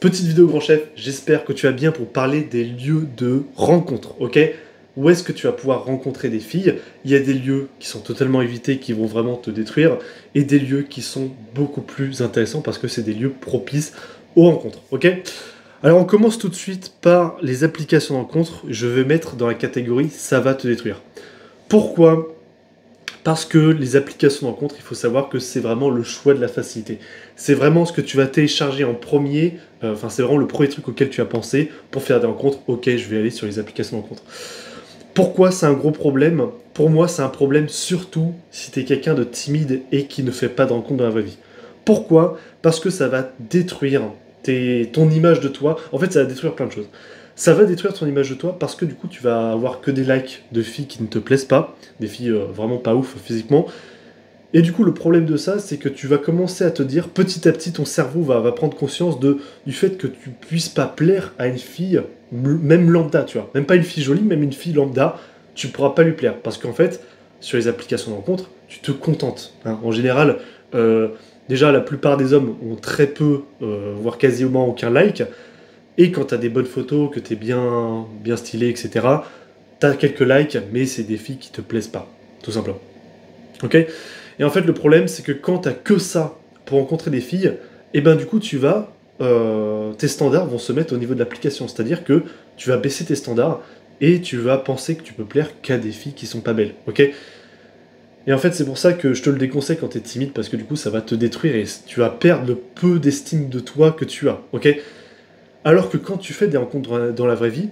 Petite vidéo grand chef, j'espère que tu vas bien pour parler des lieux de rencontre, ok? Où est-ce que tu vas pouvoir rencontrer des filles? Il y a des lieux qui sont totalement évités, qui vont vraiment te détruire, et des lieux qui sont beaucoup plus intéressants parce que c'est des lieux propices aux rencontres, ok? Alors on commence tout de suite par les applications de rencontre. Je vais mettre dans la catégorie «ça va te détruire». Pourquoi? Parce que les applications de rencontre, il faut savoir que c'est vraiment le choix de la facilité. C'est vraiment ce que tu vas télécharger en premier, c'est vraiment le premier truc auquel tu as pensé pour faire des rencontres. Ok, je vais aller sur les applications de rencontre. Pourquoi c'est un gros problème? Pour moi, c'est un problème surtout si tu es quelqu'un de timide et qui ne fait pas de rencontres dans la vraie vie. Pourquoi? Parce que ça va détruire ton image de toi. En fait, ça va détruire plein de choses. Ça va détruire ton image de toi parce que du coup, tu vas avoir que des likes de filles qui ne te plaisent pas, des filles vraiment pas ouf physiquement. Et du coup, le problème de ça, c'est que tu vas commencer à te dire, petit à petit, ton cerveau va prendre conscience du fait que tu puisses pas plaire à une fille, même lambda, tu vois. Même pas une fille jolie, même une fille lambda, tu pourras pas lui plaire. Parce qu'en fait, sur les applications de rencontre, tu te contentes, hein. En général, déjà, la plupart des hommes ont très peu, voire quasiment aucun like. Et quand tu as des bonnes photos, que tu es bien stylé, etc., tu as quelques likes, mais c'est des filles qui te plaisent pas, tout simplement. Ok? Et en fait, le problème, c'est que quand tu que ça pour rencontrer des filles, et ben du coup, tes standards vont se mettre au niveau de l'application. C'est-à-dire que tu vas baisser tes standards et tu vas penser que tu peux plaire qu'à des filles qui sont pas belles. Ok? Et en fait, c'est pour ça que je te le déconseille quand tu es timide, parce que du coup, ça va te détruire et tu vas perdre le peu d'estime de toi que tu as. Ok? Alors que quand tu fais des rencontres dans la vraie vie,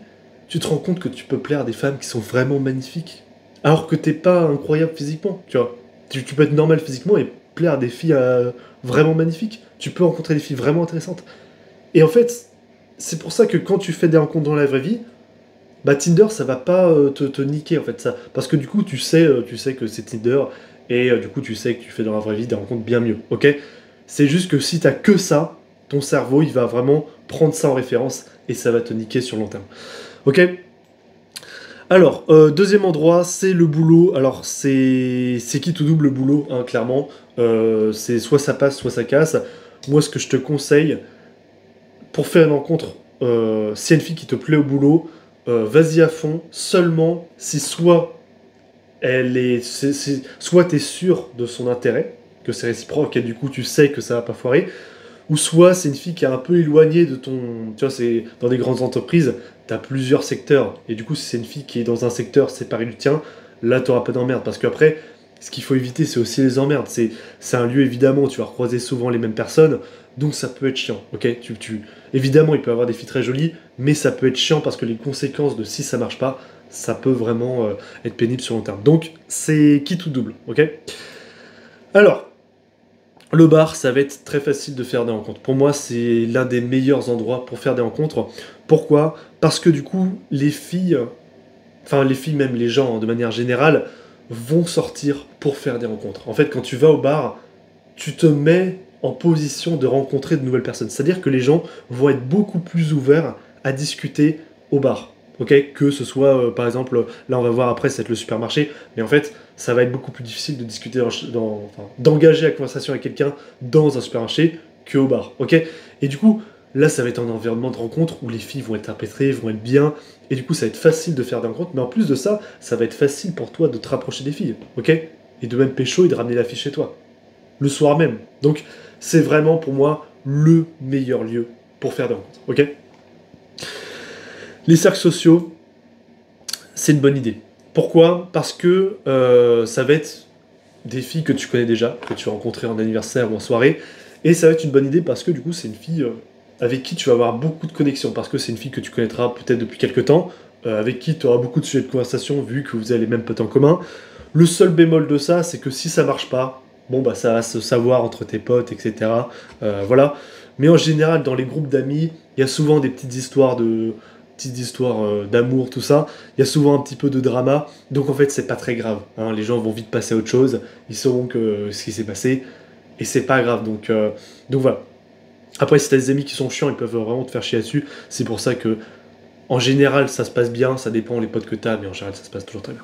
tu te rends compte que tu peux plaire à des femmes qui sont vraiment magnifiques. Alors que t'es pas incroyable physiquement, tu vois. Tu peux être normal physiquement et plaire à des filles vraiment magnifiques. Tu peux rencontrer des filles vraiment intéressantes. Et en fait, c'est pour ça que quand tu fais des rencontres dans la vraie vie, bah Tinder, ça va pas te niquer en fait ça. Parce que du coup, tu sais que c'est Tinder et du coup, tu sais que tu fais dans la vraie vie des rencontres bien mieux, ok? C'est juste que si t'as que ça, ton cerveau, il va vraiment prendre ça en référence et ça va te niquer sur le long terme. Ok? Alors, deuxième endroit, c'est le boulot. Alors, c'est qui tout double le boulot, hein, clairement. C'est soit ça passe, soit ça casse. Moi, ce que je te conseille, pour faire une rencontre, s'il y a une fille qui te plaît au boulot, vas-y à fond, seulement si soit soit t'es sûr de son intérêt, que c'est réciproque et du coup tu sais que ça va pas foirer, ou soit c'est une fille qui est un peu éloignée de ton... Tu vois, c'est dans des grandes entreprises, tu as plusieurs secteurs. Et du coup, si c'est une fille qui est dans un secteur séparé du tien, là, tu n'auras pas d'emmerde. Parce qu'après, ce qu'il faut éviter, c'est aussi les emmerdes. C'est un lieu, évidemment, où tu vas recroiser souvent les mêmes personnes, donc ça peut être chiant. Ok, évidemment, il peut y avoir des filles très jolies, mais ça peut être chiant parce que les conséquences de si ça marche pas, ça peut vraiment être pénible sur long terme. Donc, c'est qui tout double. Ok. Alors, le bar, ça va être très facile de faire des rencontres. Pour moi, c'est l'un des meilleurs endroits pour faire des rencontres. Pourquoi? Parce que du coup, les filles, même les gens, hein, de manière générale, vont sortir pour faire des rencontres. En fait, quand tu vas au bar, tu te mets en position de rencontrer de nouvelles personnes. C'est-à-dire que les gens vont être beaucoup plus ouverts à discuter au bar. Ok, que ce soit, par exemple, là on va voir après, c'est le supermarché, mais en fait, ça va être beaucoup plus difficile de discuter, d'engager la conversation avec quelqu'un dans un supermarché qu'au bar. Ok, et du coup, là, ça va être un environnement de rencontre où les filles vont être impétrées, vont être bien, et du coup, ça va être facile de faire des rencontres, mais en plus de ça, ça va être facile pour toi de te rapprocher des filles, ok, et de même pécho et de ramener la fille chez toi le soir même. Donc, c'est vraiment pour moi le meilleur lieu pour faire des rencontres. Ok? Les cercles sociaux, c'est une bonne idée. Pourquoi? Parce que ça va être des filles que tu connais déjà, que tu as rencontrées en anniversaire ou en soirée, et ça va être une bonne idée parce que du coup, c'est une fille avec qui tu vas avoir beaucoup de connexions, parce que c'est une fille que tu connaîtras peut-être depuis quelques temps, avec qui tu auras beaucoup de sujets de conversation vu que vous avez les mêmes potes en commun. Le seul bémol de ça, c'est que si ça marche pas, bon bah ça va se savoir entre tes potes, etc. Voilà. Mais en général, dans les groupes d'amis, il y a souvent des petites histoires d'amour, tout ça. Il y a souvent un petit peu de drama. Donc en fait, c'est pas très grave, hein. Les gens vont vite passer à autre chose. Ils sauront que ce qui s'est passé et c'est pas grave. Donc voilà. Après, si t'as des amis qui sont chiants, ils peuvent vraiment te faire chier là-dessus. C'est pour ça que en général, ça se passe bien. Ça dépend les potes que t'as, mais en général, ça se passe toujours très bien.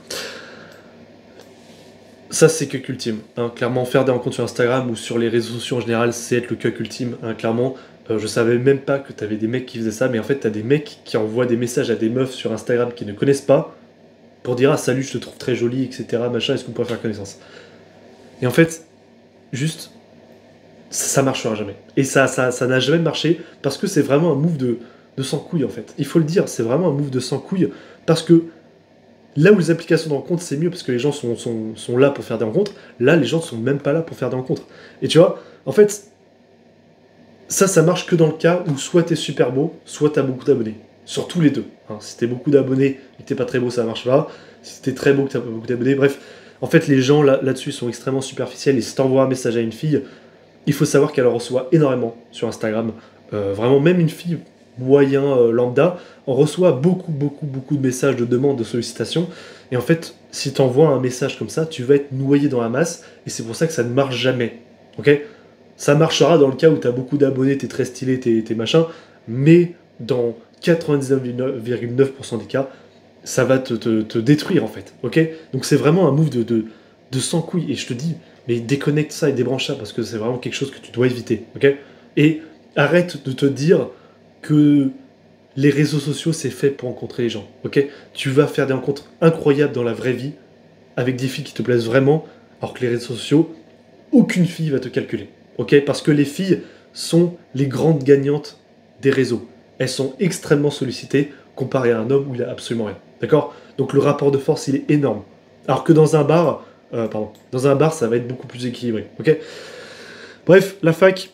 Ça, c'est cuck ultime, hein. Clairement, faire des rencontres sur Instagram ou sur les réseaux sociaux en général, c'est être le cuck ultime, hein, clairement. Je savais même pas que t'avais des mecs qui faisaient ça, mais en fait, t'as des mecs qui envoient des messages à des meufs sur Instagram qui ne connaissent pas pour dire ah salut, je te trouve très jolie, etc. Machin, est-ce qu'on pourrait faire connaissance? Et en fait, juste, ça marchera jamais. Et ça n'a jamais marché parce que c'est vraiment un move de sans couilles en fait. Il faut le dire, c'est vraiment un move de sans couilles parce que là où les applications de rencontres c'est mieux parce que les gens sont là pour faire des rencontres, là les gens ne sont même pas là pour faire des rencontres. Et tu vois, en fait, ça marche que dans le cas où soit t'es super beau, soit t'as beaucoup d'abonnés. Surtout les deux. Hein. Si t'es beaucoup d'abonnés et que t'es pas très beau, ça marche pas. Si t'es très beau que t'as pas beaucoup d'abonnés, bref. En fait, les gens là-dessus sont extrêmement superficiels et si t'envoies un message à une fille, il faut savoir qu'elle en reçoit énormément sur Instagram. Vraiment, même une fille moyen lambda en reçoit beaucoup, beaucoup, beaucoup de messages de demandes, de sollicitations. Et en fait, si tu envoies un message comme ça, tu vas être noyé dans la masse. Et c'est pour ça que ça ne marche jamais. Ok? Ça marchera dans le cas où tu as beaucoup d'abonnés, t'es très stylé, t'es machin. Mais dans 99,9% des cas, ça va te détruire en fait. Ok? Donc c'est vraiment un move de sans couilles. Et je te dis, mais déconnecte ça et débranche ça parce que c'est vraiment quelque chose que tu dois éviter. Ok? Et arrête de te dire que les réseaux sociaux c'est fait pour rencontrer les gens. Ok? Tu vas faire des rencontres incroyables dans la vraie vie avec des filles qui te plaisent vraiment, alors que les réseaux sociaux, aucune fille va te calculer. Ok? Parce que les filles sont les grandes gagnantes des réseaux. Elles sont extrêmement sollicitées comparé à un homme où il a absolument rien. D'accord? Donc le rapport de force il est énorme. Alors que dans un bar, dans un bar ça va être beaucoup plus équilibré. Ok? Bref, la fac,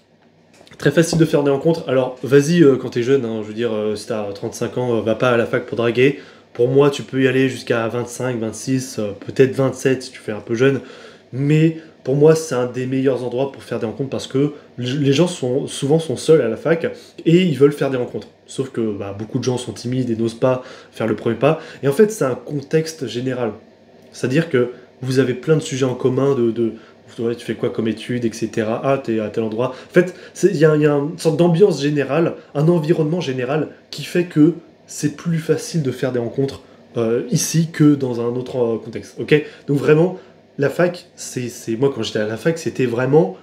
très facile de faire des rencontres. Alors, vas-y quand t'es jeune, hein, je veux dire, si t'as 35 ans, va pas à la fac pour draguer. Pour moi, tu peux y aller jusqu'à 25, 26, peut-être 27 si tu fais un peu jeune. Mais pour moi, c'est un des meilleurs endroits pour faire des rencontres parce que les gens souvent sont seuls à la fac et ils veulent faire des rencontres. Sauf que bah, beaucoup de gens sont timides et n'osent pas faire le premier pas. Et en fait, c'est un contexte général. C'est-à-dire que vous avez plein de sujets en commun ouais, tu fais quoi comme études, etc. Ah, t'es à tel endroit. En fait, il y a une sorte d'ambiance générale, un environnement général qui fait que c'est plus facile de faire des rencontres ici que dans un autre contexte. Ok? Donc vraiment, la fac, moi quand j'étais à la fac, c'était vraiment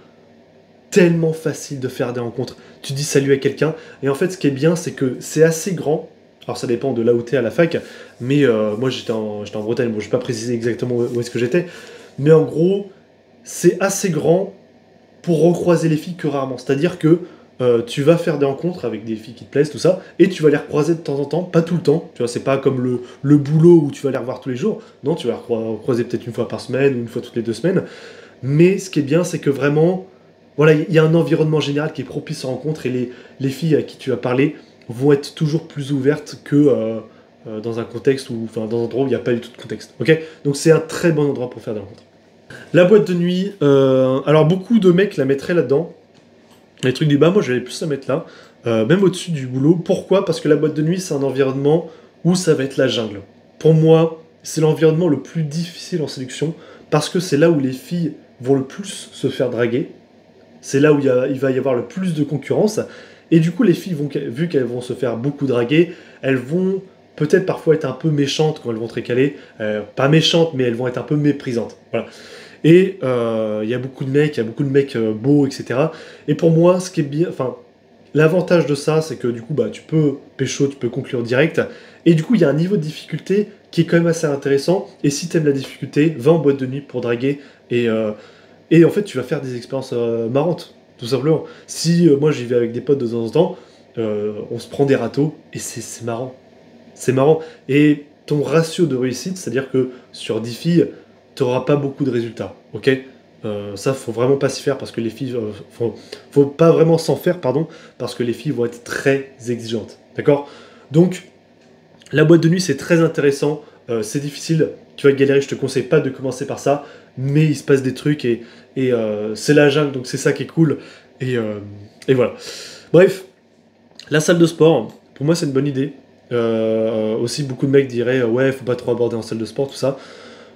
tellement facile de faire des rencontres. Tu dis salut à quelqu'un, et en fait, ce qui est bien, c'est que c'est assez grand. Alors ça dépend de là où t'es à la fac, mais moi j'étais en Bretagne, bon je vais pas préciser exactement où est-ce que j'étais, mais en gros, c'est assez grand pour recroiser les filles que rarement. C'est-à-dire que tu vas faire des rencontres avec des filles qui te plaisent, tout ça, et tu vas les recroiser de temps en temps, pas tout le temps. Tu vois, c'est pas comme le boulot où tu vas les revoir tous les jours. Non, tu vas les recroiser peut-être une fois par semaine ou une fois toutes les 2 semaines. Mais ce qui est bien, c'est que vraiment, voilà, il y a un environnement général qui est propice aux rencontres et les filles à qui tu vas parler vont être toujours plus ouvertes que dans un contexte où, enfin, dans un endroit où il n'y a pas du tout de contexte. Ok? Donc c'est un très bon endroit pour faire des rencontres. La boîte de nuit, alors beaucoup de mecs la mettraient là-dedans. Les trucs du bas, moi je vais plus la mettre là, même au-dessus du boulot. Pourquoi? Parce que la boîte de nuit, c'est un environnement où ça va être la jungle. Pour moi, c'est l'environnement le plus difficile en séduction, parce que c'est là où les filles vont le plus se faire draguer. C'est là où il va y avoir le plus de concurrence. Et du coup, les filles, vu qu'elles vont se faire beaucoup draguer, elles vont peut-être parfois être un peu méchantes quand elles vont te récaler. Pas méchantes, mais elles vont être un peu méprisantes. Voilà. Et il y a beaucoup de mecs, beaux, etc. Et pour moi, ce qui est bien, enfin, l'avantage de ça, c'est que du coup, bah, tu peux pécho, tu peux conclure direct. Et du coup, il y a un niveau de difficulté qui est quand même assez intéressant. Et si t'aimes la difficulté, va en boîte de nuit pour draguer. Et en fait, tu vas faire des expériences marrantes, tout simplement. Si moi j'y vais avec des potes de temps en temps, on se prend des râteaux et c'est marrant. C'est marrant. Et ton ratio de réussite, c'est-à-dire que sur 10 filles, tu n'auras pas beaucoup de résultats. Ok? Ça, faut vraiment pas s'y faire parce que les filles. Faut pas vraiment s'en faire, pardon, parce que les filles vont être très exigeantes. D'accord? Donc, la boîte de nuit, c'est très intéressant. C'est difficile. Tu vas galérer. Je te conseille pas de commencer par ça. Mais il se passe des trucs et c'est la jungle, donc c'est ça qui est cool. Et voilà. Bref, la salle de sport, pour moi, c'est une bonne idée. Aussi, beaucoup de mecs diraient ouais, faut pas trop aborder en salle de sport, tout ça.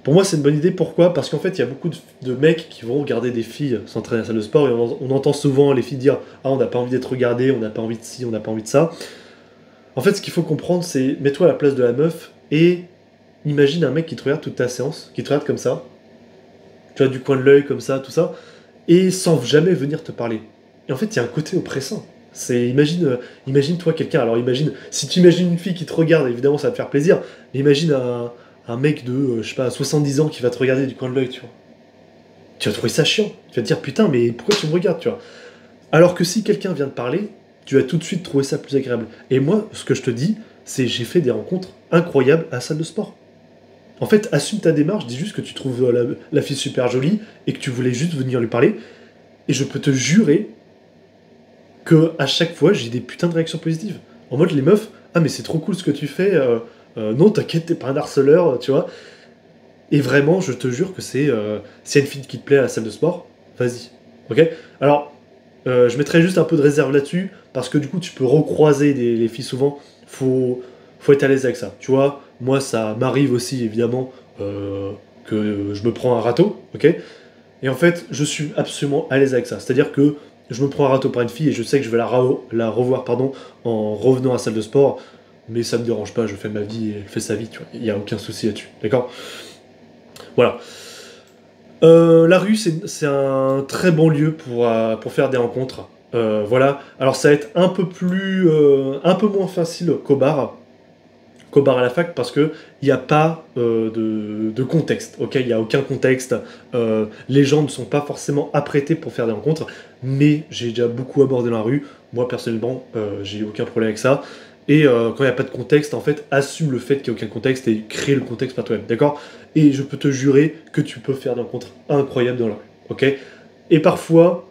Pour moi, c'est une bonne idée. Pourquoi? Parce qu'en fait, il y a beaucoup de mecs qui vont regarder des filles s'entraîner à la salle de sport et on entend souvent les filles dire ah, on n'a pas envie d'être regardé, on n'a pas envie de ci, on n'a pas envie de ça. En fait, ce qu'il faut comprendre, c'est mets-toi à la place de la meuf et imagine un mec qui te regarde toute ta séance, qui te regarde comme ça, tu vois, du coin de l'œil comme ça, tout ça, et sans jamais venir te parler. Et en fait, il y a un côté oppressant. Imagine toi quelqu'un, alors imagine, si tu imagines une fille qui te regarde, évidemment ça va te faire plaisir, mais imagine un mec de, je sais pas, 70 ans qui va te regarder du coin de l'œil, tu vois. Tu vas trouver ça chiant. Tu vas te dire, putain, mais pourquoi tu me regardes, tu vois. Alors que si quelqu'un vient te parler, tu vas tout de suite trouver ça plus agréable. Et moi, ce que je te dis, c'est j'ai fait des rencontres incroyables à la salle de sport. En fait, assume ta démarche, dis juste que tu trouves la fille super jolie et que tu voulais juste venir lui parler. Et je peux te jurer que à chaque fois, j'ai des putains de réactions positives. En mode, les meufs, ah mais c'est trop cool ce que tu fais, non t'inquiète, t'es pas un harceleur, tu vois. Et vraiment, je te jure que s'il y a une fille qui te plaît à la salle de sport, vas-y. Ok. Alors, je mettrai juste un peu de réserve là-dessus, parce que du coup, tu peux recroiser les filles souvent. Faut être à l'aise avec ça. Tu vois, moi, ça m'arrive aussi, évidemment, que je me prends un râteau, ok. Et en fait, je suis absolument à l'aise avec ça. C'est-à-dire que je me prends un râteau par une fille et je sais que je vais la revoir pardon, en revenant à la salle de sport, mais ça me dérange pas, je fais ma vie et elle fait sa vie, tu vois. Il n'y a aucun souci là-dessus, d'accord. Voilà. La rue, c'est un très bon lieu pour faire des rencontres. Voilà. Alors ça va être un peu moins facile qu'au bar à la fac parce que il n'y a pas de contexte. Ok, il n'y a aucun contexte. Les gens ne sont pas forcément apprêtés pour faire des rencontres, mais j'ai déjà beaucoup abordé dans la rue. Moi personnellement, j'ai aucun problème avec ça. Et quand il n'y a pas de contexte, en fait, assume le fait qu'il n'y a aucun contexte et crée le contexte par toi-même, d'accord. Et je peux te jurer que tu peux faire des rencontres incroyables dans la rue, ok. Et parfois,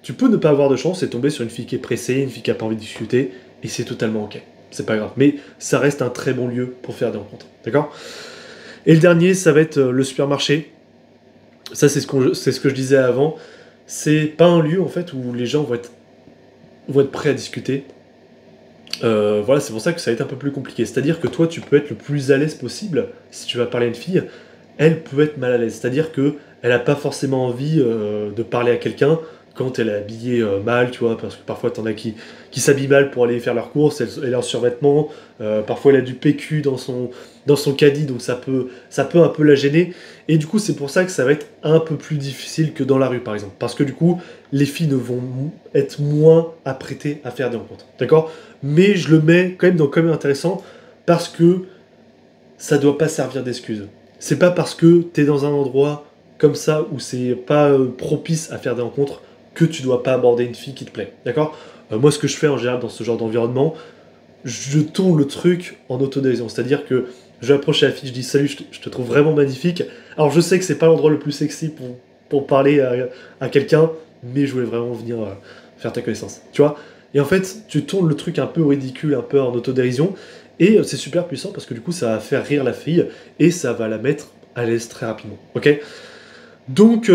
tu peux ne pas avoir de chance et tomber sur une fille qui est pressée, une fille qui n'a pas envie de discuter, et c'est totalement ok. C'est pas grave. Mais ça reste un très bon lieu pour faire des rencontres, d'accord. Et le dernier, ça va être le supermarché. Ça, c'est ce que je disais avant. C'est pas un lieu, en fait, où les gens vont être prêts à discuter. Voilà, c'est pour ça que ça va être un peu plus compliqué. C'est-à-dire que toi, tu peux être le plus à l'aise possible si tu vas parler à une fille. Elle peut être mal à l'aise. C'est-à-dire que elle n'a pas forcément envie de parler à quelqu'un quand elle est habillée mal, tu vois, parce que parfois t'en as qui s'habillent mal pour aller faire leurs courses, elle est en survêtement, parfois elle a du PQ dans son caddie, donc ça peut un peu la gêner. Et du coup, c'est pour ça que ça va être un peu plus difficile que dans la rue, par exemple. Parce que du coup, les filles ne vont être moins apprêtées à faire des rencontres. D'accord. Mais je le mets quand même intéressant parce que ça doit pas servir d'excuse. C'est pas parce que t'es dans un endroit comme ça où c'est pas propice à faire des rencontres que tu dois pas aborder une fille qui te plaît. D'accord. Moi, ce que je fais en général dans ce genre d'environnement, je tourne le truc en autodérision. C'est-à-dire que je vais approcher la fille, je dis salut, je te trouve vraiment magnifique. Alors je sais que c'est pas l'endroit le plus sexy pour parler à quelqu'un, mais je voulais vraiment venir faire ta connaissance. Tu vois. Et en fait, tu tournes le truc un peu ridicule, un peu en autodérision, et c'est super puissant parce que du coup, ça va faire rire la fille et ça va la mettre à l'aise très rapidement. Ok. Donc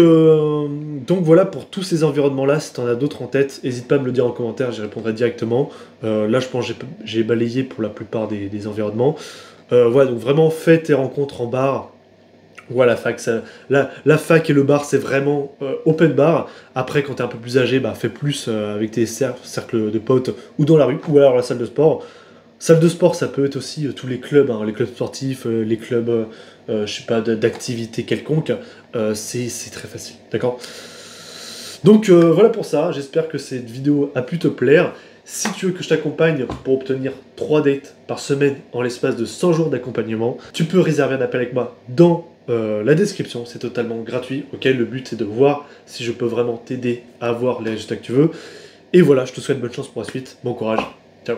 voilà pour tous ces environnements-là. Si tu en as d'autres en tête, n'hésite pas à me le dire en commentaire, j'y répondrai directement. Là, je pense que j'ai balayé pour la plupart des environnements. Voilà, donc vraiment fais tes rencontres en bar. Voilà, la fac et le bar, c'est vraiment open bar. Après, quand t'es un peu plus âgé, bah, fais plus avec tes cercles de potes ou dans la rue ou alors la salle de sport. Salle de sport, ça peut être aussi tous les clubs, hein, les clubs sportifs, les clubs, je sais pas, d'activités quelconques. C'est très facile, d'accord. Donc voilà pour ça, j'espère que cette vidéo a pu te plaire. Si tu veux que je t'accompagne pour obtenir 3 dates par semaine en l'espace de 100 jours d'accompagnement, tu peux réserver un appel avec moi dans la description, c'est totalement gratuit. Ok, le but c'est de voir si je peux vraiment t'aider à avoir les résultats que tu veux. Et voilà, je te souhaite bonne chance pour la suite, bon courage, ciao.